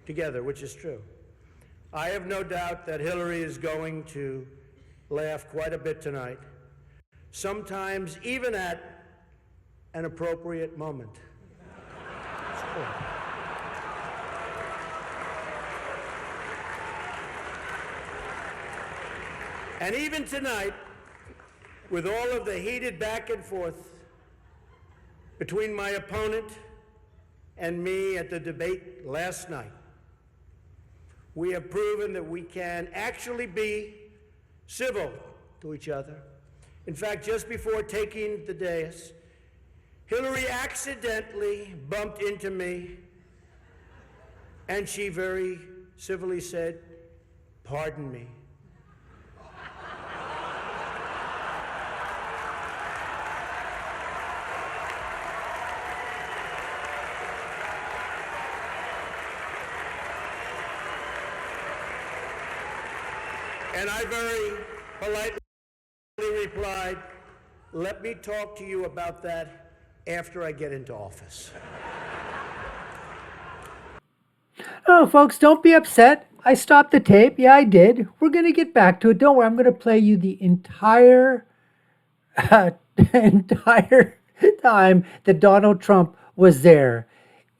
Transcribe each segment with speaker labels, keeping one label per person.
Speaker 1: together, which is true. I have no doubt that Hillary is going to laugh quite a bit tonight, sometimes even at an appropriate moment. It's true. And even tonight, with all of the heated back and forth between my opponent and me at the debate last night, we have proven that we can actually be civil to each other. In fact, just before taking the dais, Hillary accidentally bumped into me, and she very civilly said, "Pardon me." And I very politely replied, "Let me talk to you about that after I get into office."
Speaker 2: Oh, folks, don't be upset. I stopped the tape. Yeah, I did. We're going to get back to it. Don't worry. I'm going to play you the entire entire time that Donald Trump was there.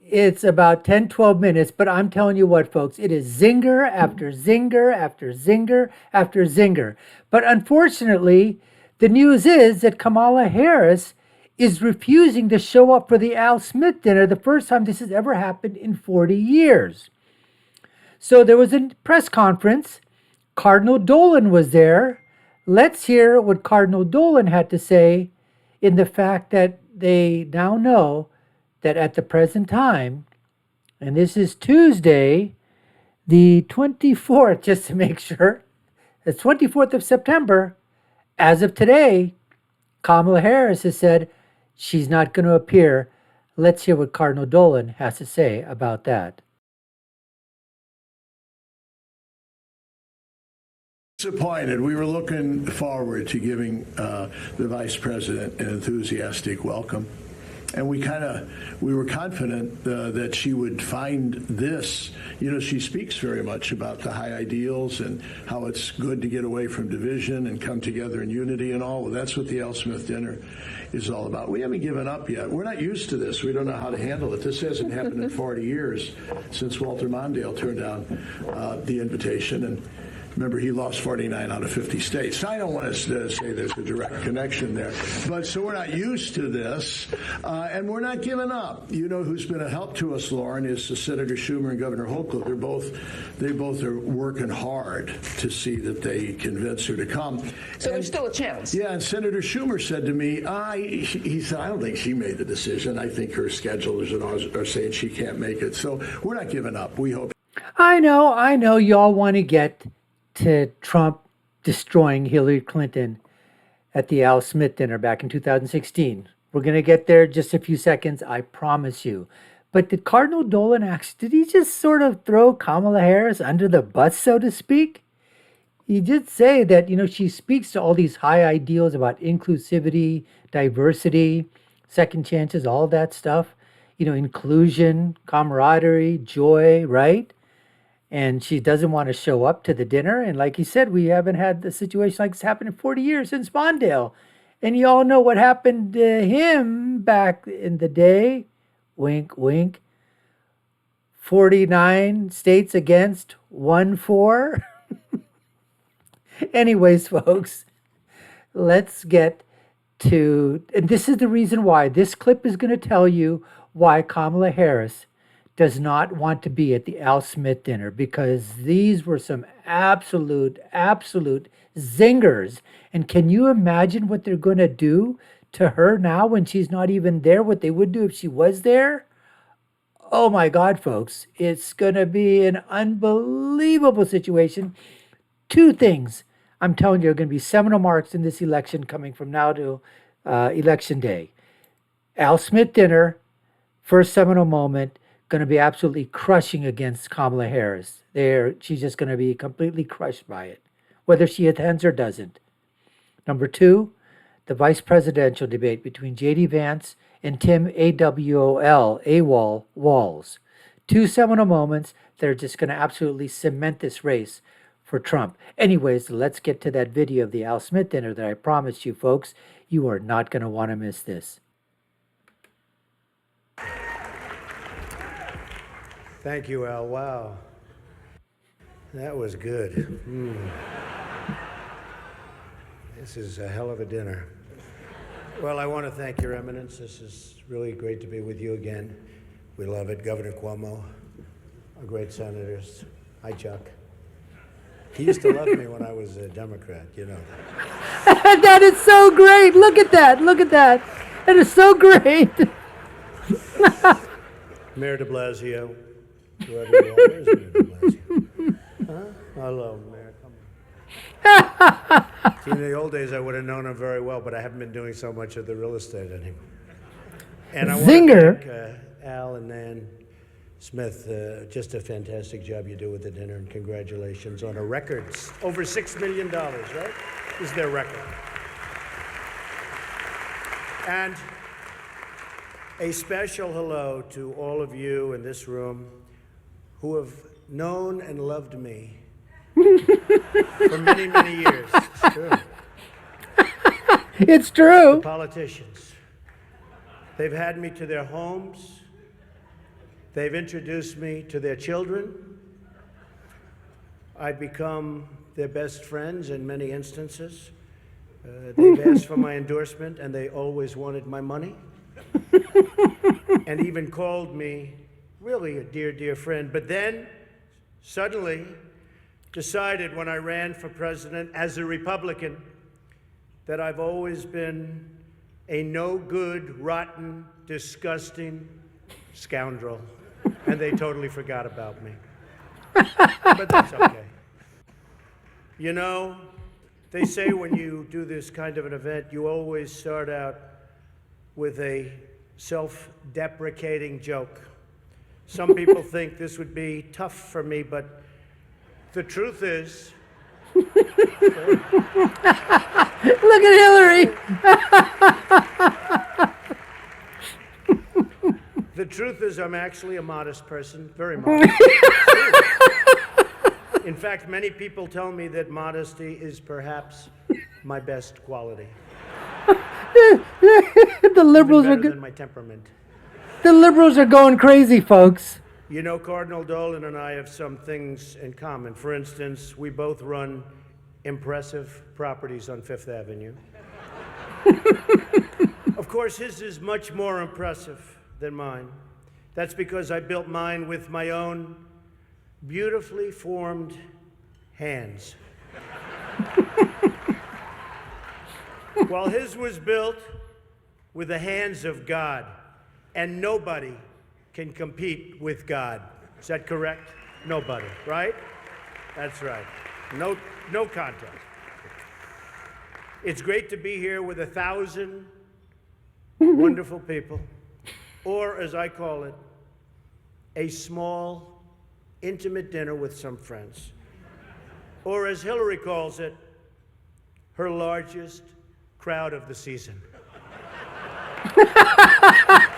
Speaker 2: It's about 10, 12 minutes, but I'm telling you what, folks, it is zinger after zinger after zinger after zinger. But unfortunately, the news is that Kamala Harris is refusing to show up for the Al Smith dinner, the first time this has ever happened in 40 years. So there was a press conference. Cardinal Dolan was there. Let's hear what Cardinal Dolan had to say in the fact that they now know that at the present time, and this is Tuesday, the 24th, just to make sure, the 24th of September, as of today, Kamala Harris has said she's not going to appear. Let's hear what Cardinal Dolan has to say about that.
Speaker 3: Disappointed. We were looking forward to giving the vice president an enthusiastic welcome. And we were confident that she would find this. You know, she speaks very much about the high ideals and how it's good to get away from division and come together in unity and all. Well, that's what the Al Smith dinner is all about. We haven't given up yet. We're not used to this. We don't know how to handle it. This hasn't happened in 40 years since Walter Mondale turned down the invitation. And remember, he lost 49 out of 50 states. I don't want to say there's a direct connection there. But so we're not used to this, and we're not giving up. You know who's been a help to us, Lauren, is Senator Schumer and Governor Hochul. They both are working hard to see that they convince her to come.
Speaker 4: So there's still a chance.
Speaker 3: Yeah, and Senator Schumer said to me, he said, I don't think she made the decision. I think her schedulers are saying she can't make it. So we're not giving up. We hope.
Speaker 2: I know y'all want to get to Trump destroying Hillary Clinton at the Al Smith dinner back in 2016. We're going to get there in just a few seconds, I promise you. But did Cardinal Dolan did he just sort of throw Kamala Harris under the bus, so to speak? He did say that, she speaks to all these high ideals about inclusivity, diversity, second chances, all that stuff, inclusion, camaraderie, joy, right? And she doesn't want to show up to the dinner. And like he said, we haven't had the situation like this happen in 40 years since Mondale. And you all know what happened to him back in the day. Wink, wink. 49 states against 1-4. Anyways, folks, let's get to, and this is the reason why. This clip is going to tell you why Kamala Harris does not want to be at the Al Smith dinner, because these were some absolute zingers. And can you imagine what they're going to do to her now when she's not even there, what they would do if she was there? Oh my God, folks, it's going to be an unbelievable situation. Two things I'm telling you are going to be seminal marks in this election coming from now to election day. Al Smith dinner, first seminal moment, going to be absolutely crushing against Kamala Harris. She's just going to be completely crushed by it, whether she attends or doesn't. Number two, the vice presidential debate between J.D. Vance and Tim AWOL Walz. Two seminal moments they're just going to absolutely cement this race for Trump. Anyways, let's get to that video of the Al Smith dinner that I promised you folks. You are not going to want to miss this.
Speaker 1: Thank you, Al. Wow. That was good. This is a hell of a dinner. Well, I want to thank Your Eminence. This is really great to be with you again. We love it. Governor Cuomo, our great senators. Hi, Chuck. He used to love me when I was a Democrat, you know.
Speaker 2: That is so great. Look at that. Look at that. That is so great.
Speaker 1: Mayor de Blasio, whoever you are, there's Mayor de Blasio. Huh? Hello, Mayor. Come on. See, in the old days, I would have known him very well, but I haven't been doing so much of the real estate anymore. And I want
Speaker 2: Zinger.
Speaker 1: to thank Al and Nan Smith. Just a fantastic job you do with the dinner, and congratulations on a record. Over $6 million, right? Is their record. And a special hello to all of you in this room who have known and loved me for many, many years. It's true.
Speaker 2: It's true.
Speaker 1: The politicians. They've had me to their homes. They've introduced me to their children. I've become their best friends in many instances. They've asked for my endorsement, and they always wanted my money. And even called me really a dear, dear friend. But then, suddenly, decided when I ran for president as a Republican that I've always been a no-good, rotten, disgusting scoundrel. And they totally forgot about me. But that's okay. You know, they say when you do this kind of an event, you always start out with a self-deprecating joke. Some people think this would be tough for me, but the truth is...
Speaker 2: Look at Hillary.
Speaker 1: The truth is I'm actually a modest person, very modest. In fact, many people tell me that modesty is perhaps my best quality.
Speaker 2: The liberals
Speaker 1: Even
Speaker 2: are
Speaker 1: better
Speaker 2: good.
Speaker 1: than my temperament.
Speaker 2: The liberals are going crazy, folks.
Speaker 1: You know, Cardinal Dolan and I have some things in common. For instance, we both run impressive properties on Fifth Avenue. Of course, his is much more impressive than mine. That's because I built mine with my own beautifully formed hands. While his was built with the hands of God, and nobody can compete with God. Is that correct? Nobody, right? That's right. No contest. It's great to be here with 1,000 wonderful people, or as I call it, a small, intimate dinner with some friends. Or as Hillary calls it, her largest crowd of the season.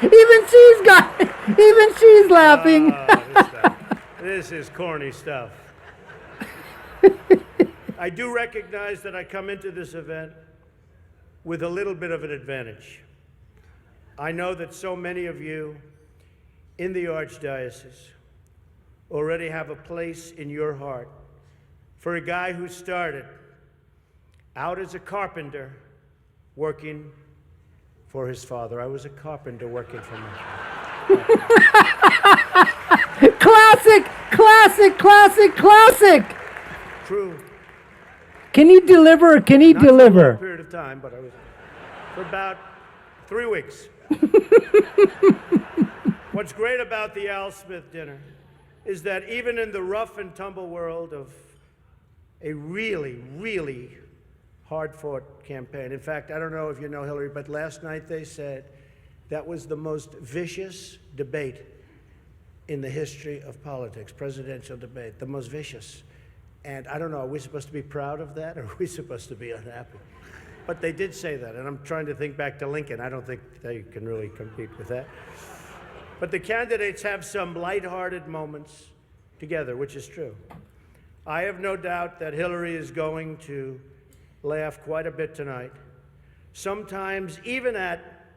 Speaker 2: Even she's laughing.
Speaker 1: This is corny stuff. I do recognize that I come into this event with a little bit of an advantage. I know that so many of you in the Archdiocese already have a place in your heart for a guy who started out as a carpenter working for his father. I was a carpenter working for my father.
Speaker 2: Classic, classic, classic, classic.
Speaker 1: True.
Speaker 2: Can he deliver? Can he
Speaker 1: Not for a long
Speaker 2: deliver?
Speaker 1: period of time, but I was for about 3 weeks. What's great about the Al Smith dinner is that even in the rough and tumble world of a really, really hard-fought campaign. In fact, I don't know if you know Hillary, but last night they said that was the most vicious debate in the history of politics, presidential debate, the most vicious. And I don't know, are we supposed to be proud of that, or are we supposed to be unhappy? But they did say that, and I'm trying to think back to Lincoln. I don't think they can really compete with that. But the candidates have some lighthearted moments, together, which is true. I have no doubt that Hillary is going to laugh quite a bit tonight, sometimes even at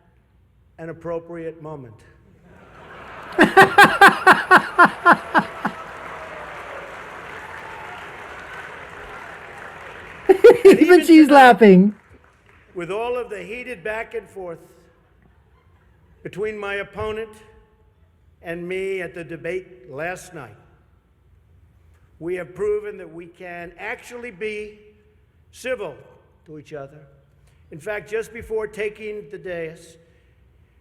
Speaker 1: an appropriate moment.
Speaker 2: Even she's
Speaker 1: tonight,
Speaker 2: laughing.
Speaker 1: With all of the heated back and forth between my opponent and me at the debate last night, we have proven that we can actually be civil to each other. In fact, just before taking the dais,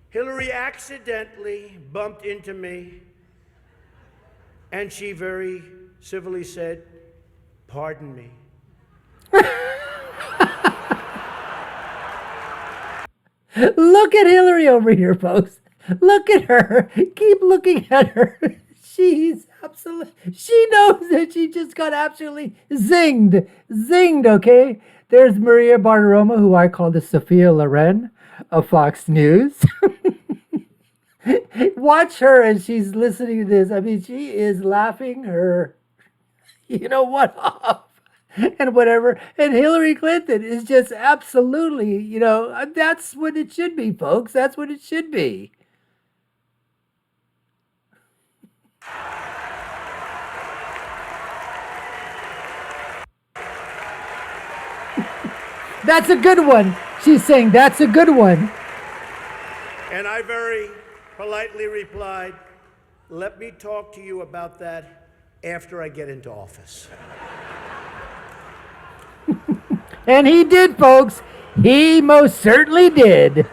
Speaker 1: Hillary accidentally bumped into me, and she very civilly said, "Pardon me."
Speaker 2: Look at Hillary over here, folks. Look at her. Keep looking at her. She's absolutely, she knows that she just got absolutely zinged. Zinged, okay? There's Maria Bartiromo, who I call the Sophia Loren of Fox News. Watch her as she's listening to this. I mean, she is laughing her, you know what, off. And whatever. And Hillary Clinton is just absolutely, that's what it should be, folks. That's what it should be. That's a good one. She's saying that's a good one.
Speaker 1: And I very politely replied, "Let me talk to you about that after I get into office."
Speaker 2: And he did, folks. He most certainly did.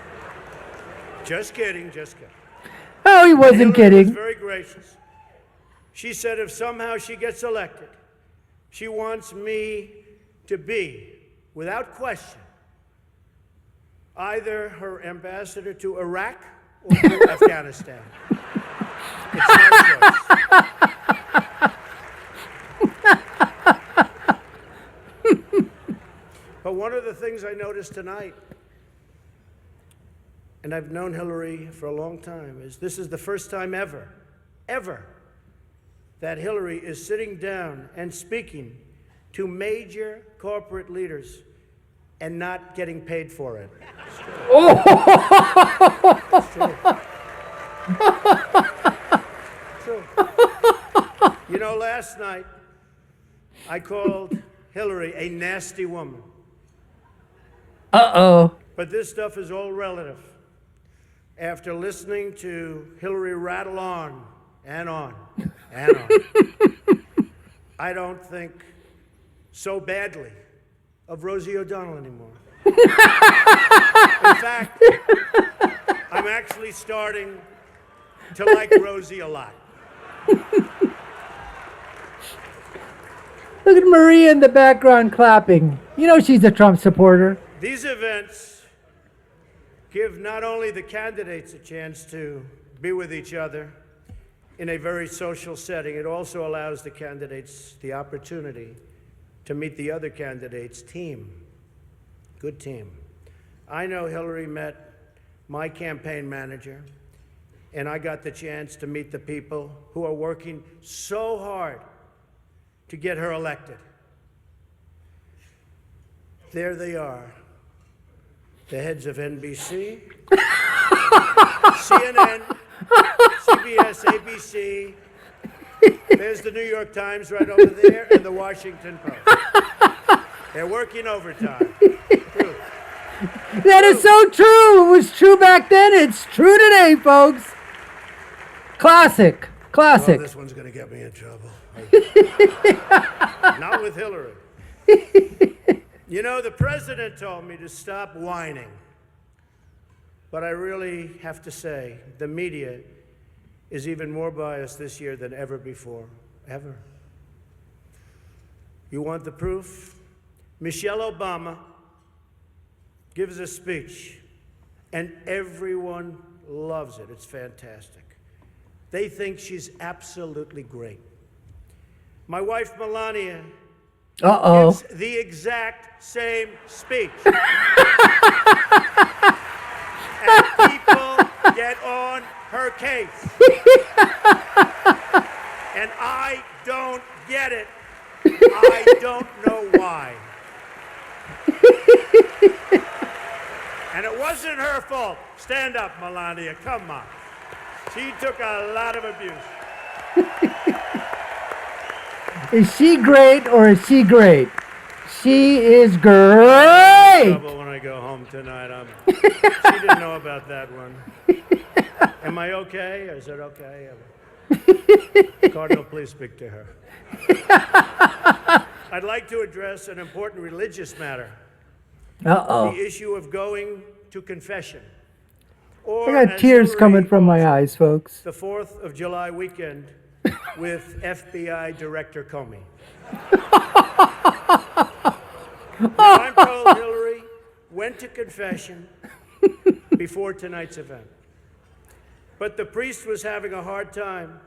Speaker 1: Just kidding, just kidding.
Speaker 2: Oh, he wasn't
Speaker 1: Hillary
Speaker 2: kidding.
Speaker 1: was very gracious. She said if somehow she gets elected, she wants me to be, without question, either her ambassador to Iraq or to Afghanistan. It's my choice. But one of the things I noticed tonight, and I've known Hillary for a long time, is this is the first time ever, that Hillary is sitting down and speaking to major corporate leaders and not getting paid for it. It's true. It's true. It's true. You know, last night I called Hillary a nasty woman.
Speaker 2: Uh-oh.
Speaker 1: But this stuff is all relative. After listening to Hillary rattle on and on and on, I don't think so badly of Rosie O'Donnell anymore. In fact, I'm actually starting to like Rosie a lot.
Speaker 2: Look at Maria in the background clapping. You know she's a Trump supporter.
Speaker 1: These events give not only the candidates a chance to be with each other in a very social setting, it also allows the candidates the opportunity to meet the other candidates' team. Good team. I know Hillary met my campaign manager, and I got the chance to meet the people who are working so hard to get her elected. There they are. The heads of NBC, CNN, CBS, ABC. There's the New York Times right over there and the Washington Post. They're working overtime. True.
Speaker 2: That is so true. It was true back then. It's true today, folks. Classic. Classic.
Speaker 1: Oh, this one's going to get me in trouble. Not with Hillary. You know, the president told me to stop whining. But I really have to say, the media is even more biased this year than ever before. Ever. You want the proof? Michelle Obama gives a speech, and everyone loves it. It's fantastic. They think she's absolutely great. My wife, Melania, gives the exact same speech. And people get on her case. And I fault. Stand up, Melania. Come on. She took a lot of abuse.
Speaker 2: Is she great or is she great? She is great.
Speaker 1: Trouble when I go home tonight. She didn't know about that one. Am I okay? Is it okay? Cardinal, please speak to her. I'd like to address an important religious matter.
Speaker 2: Uh-oh.
Speaker 1: The issue of going to confession.
Speaker 2: I
Speaker 1: Or,
Speaker 2: got
Speaker 1: as
Speaker 2: tears
Speaker 1: Hillary
Speaker 2: coming from my
Speaker 1: calls it,
Speaker 2: eyes, folks.
Speaker 1: the 4th of July weekend with FBI Director Comey. Now, I'm told Hillary went to confession before tonight's event. But the priest was having a hard time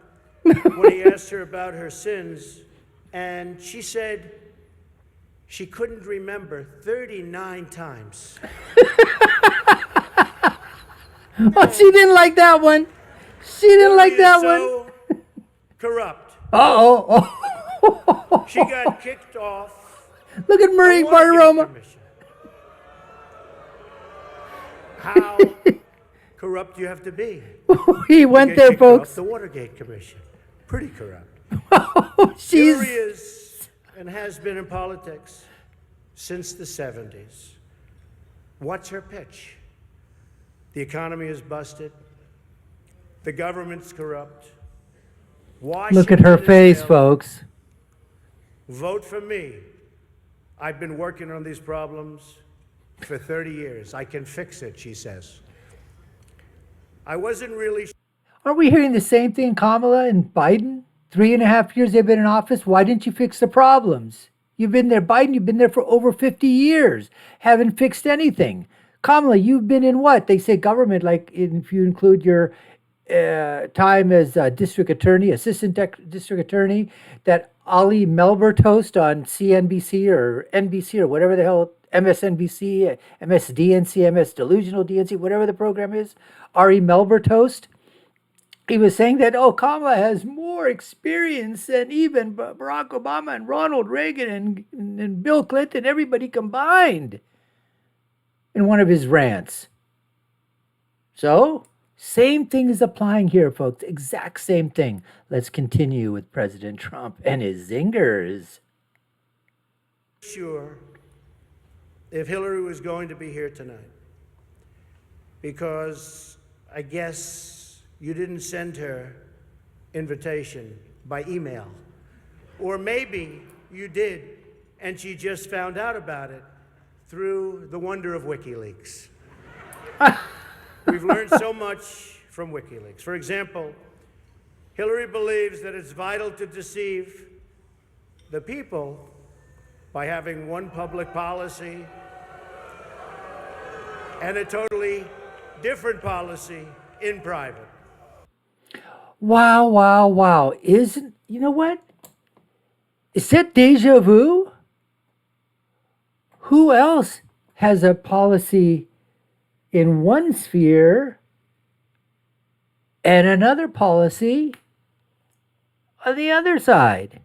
Speaker 1: when he asked her about her sins, and she said she couldn't remember 39 times.
Speaker 2: Oh, she didn't like that one. She didn't like
Speaker 1: Hillary
Speaker 2: that
Speaker 1: is
Speaker 2: one.
Speaker 1: so corrupt.
Speaker 2: Uh-oh.
Speaker 1: She got kicked off
Speaker 2: Look at Murray
Speaker 1: the Watergate
Speaker 2: Bartiromo.
Speaker 1: Commission. How corrupt do you have to be?
Speaker 2: He
Speaker 1: to
Speaker 2: went
Speaker 1: get
Speaker 2: there,
Speaker 1: kicked off
Speaker 2: folks.
Speaker 1: the Watergate Commission. Pretty corrupt.
Speaker 2: She's
Speaker 1: Hillary is and has been in politics since the 70s. What's her pitch? The economy is busted. The government's corrupt.
Speaker 2: look at her
Speaker 1: Washington is
Speaker 2: face,
Speaker 1: failed.
Speaker 2: folks.
Speaker 1: Vote for me. I've been working on these problems for 30 years. I can fix it, she says. I wasn't really
Speaker 2: Aren't we hearing the same thing, Kamala and Biden? 3.5 years they've been in office. Why didn't you fix the problems? You've been there, Biden, you've been there for over 50 years. Haven't fixed anything. Kamala, you've been in what? They say government, like if you include your time as district attorney, district attorney, that Ali Melber toast on CNBC or NBC or whatever the hell, MSNBC, MSDNC, MS Delusional DNC, whatever the program is, Ari Melber toast. He was saying that, oh, Kamala has more experience than even Barack Obama and Ronald Reagan and Bill Clinton, everybody combined, in one of his rants. So, same thing is applying here, folks. Exact same thing. Let's continue with President Trump and his zingers.
Speaker 1: sure if Hillary was going to be here tonight, because I guess you didn't send her invitation by email. Or maybe you did, and she just found out about it through the wonder of WikiLeaks. We've learned so much from WikiLeaks. For example, Hillary believes that it's vital to deceive the people by having one public policy and a totally different policy in private.
Speaker 2: Wow, wow, wow. Isn't, you know what? Is that deja vu? Who else has a policy in one sphere and another policy on the other side?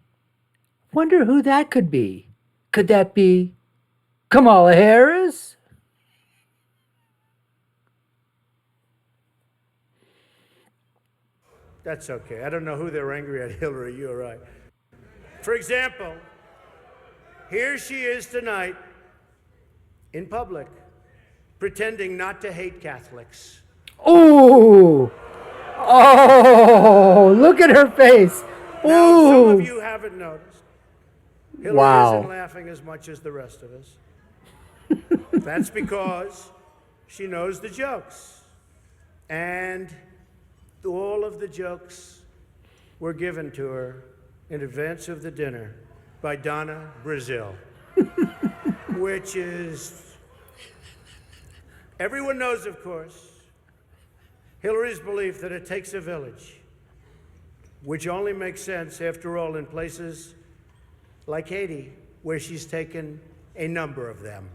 Speaker 2: Wonder who that could be. Could that be Kamala Harris?
Speaker 1: That's okay. I don't know who they're angry at, Hillary. You're right. For example, here she is tonight in public pretending not to hate Catholics.
Speaker 2: Oh, oh, look at her face.
Speaker 1: Now, some
Speaker 2: Ooh.
Speaker 1: of you haven't noticed. Hillary
Speaker 2: Wow.
Speaker 1: isn't laughing as much as the rest of us. That's because she knows the jokes. And all of the jokes were given to her in advance of the dinner by Donna Brazil, which is, everyone knows, of course, Hillary's belief that it takes a village, which only makes sense, after all, in places like Haiti, where she's taken a number of them.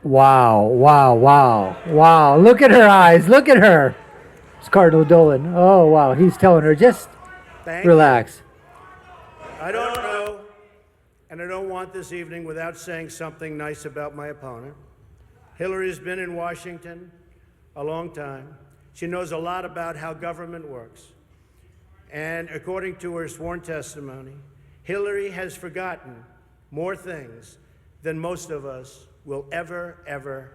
Speaker 2: Wow, wow, wow, wow. Look at her eyes. Look at her. It's Cardinal Dolan. Oh, wow. He's telling her, just
Speaker 1: Thank you.
Speaker 2: relax.
Speaker 1: I don't know, and I don't want this evening without saying something nice about my opponent. Hillary's been in Washington a long time. She knows a lot about how government works. And according to her sworn testimony, Hillary has forgotten more things than most of us will ever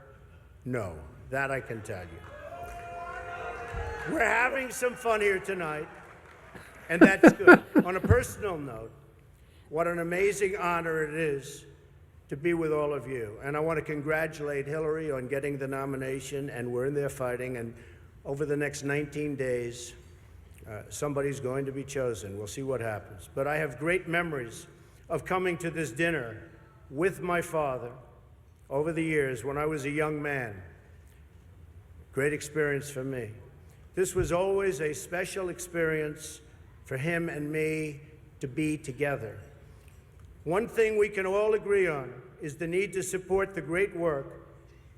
Speaker 1: know. That I can tell you. We're having some fun here tonight, and that's good. On a personal note, what an amazing honor it is to be with all of you. And I want to congratulate Hillary on getting the nomination, and we're in there fighting. And over the next 19 days, somebody's going to be chosen. We'll see what happens. But I have great memories of coming to this dinner with my father over the years when I was a young man. Great experience for me. This was always a special experience for him and me to be together. One thing we can all agree on is the need to support the great work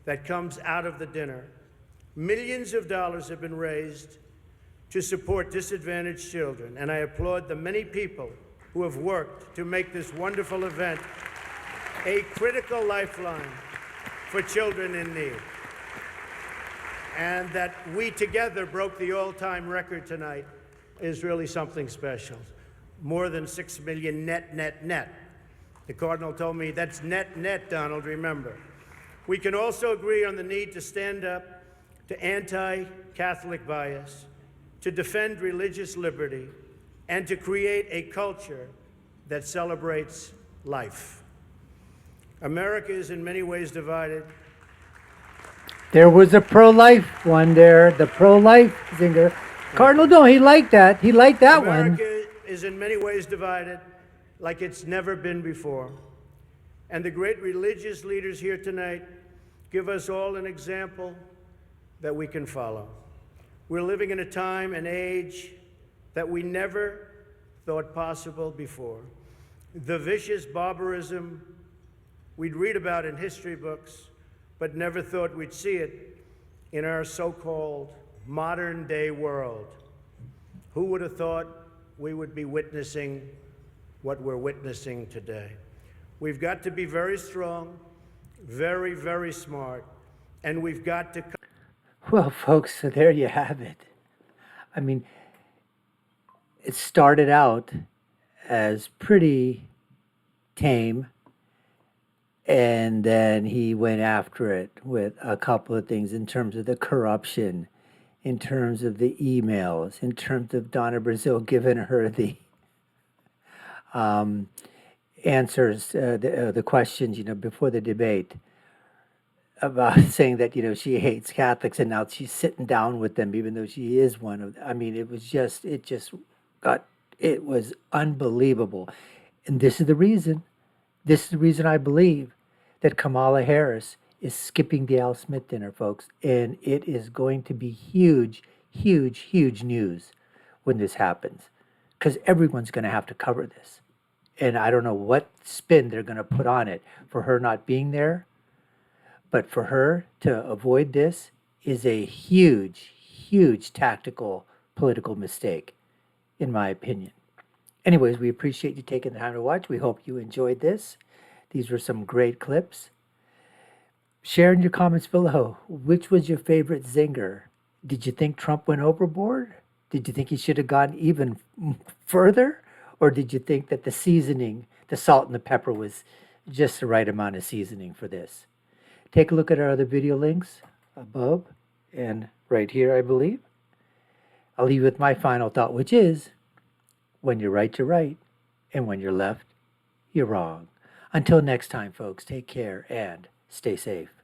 Speaker 1: that comes out of the dinner. Millions of dollars have been raised to support disadvantaged children, and I applaud the many people who have worked to make this wonderful event a critical lifeline for children in need. And that we together broke the all-time record tonight is really something special. More than 6 million net. The Cardinal told me that's net, Donald, remember. We can also agree on the need to stand up to anti-Catholic bias, to defend religious liberty, and to create a culture that celebrates life. America is in many ways divided.
Speaker 2: There was a pro-life one there, the pro-life zinger. Cardinal, no, he liked that. He liked that one.
Speaker 1: America is in many ways divided like it's never been before. And the great religious leaders here tonight give us all an example that we can follow. We're living in a time and age that we never thought possible before. The vicious barbarism we'd read about in history books, but never thought we'd see it in our so-called modern-day world. Who would have thought we would be witnessing what we're witnessing today? We've got to be very strong, very smart, and we've got to...
Speaker 2: Well, folks, so there you have it. I mean, it started out as pretty tame, and then he went after it with a couple of things in terms of the corruption, in terms of the emails, in terms of Donna Brazil giving her the answers, the questions, before the debate, about saying that, she hates Catholics, and now she's sitting down with them, even though she is one of them. I mean, it was unbelievable. And this is the reason I believe that Kamala Harris is skipping the Al Smith dinner, folks. And it is going to be huge news when this happens, because everyone's going to have to cover this. And I don't know what spin they're going to put on it for her not being there. But for her to avoid this is a huge tactical, political mistake, in my opinion. Anyways, we appreciate you taking the time to watch. We hope you enjoyed this. These were some great clips. Share in your comments below. Which was your favorite zinger? Did you think Trump went overboard? Did you think he should have gone even further? Or did you think that the seasoning, the salt and the pepper, was just the right amount of seasoning for this? Take a look at our other video links above and right here, I believe. I'll leave you with my final thought, which is, when you're right, you're right. And when you're left, you're wrong. Until next time, folks, take care and stay safe.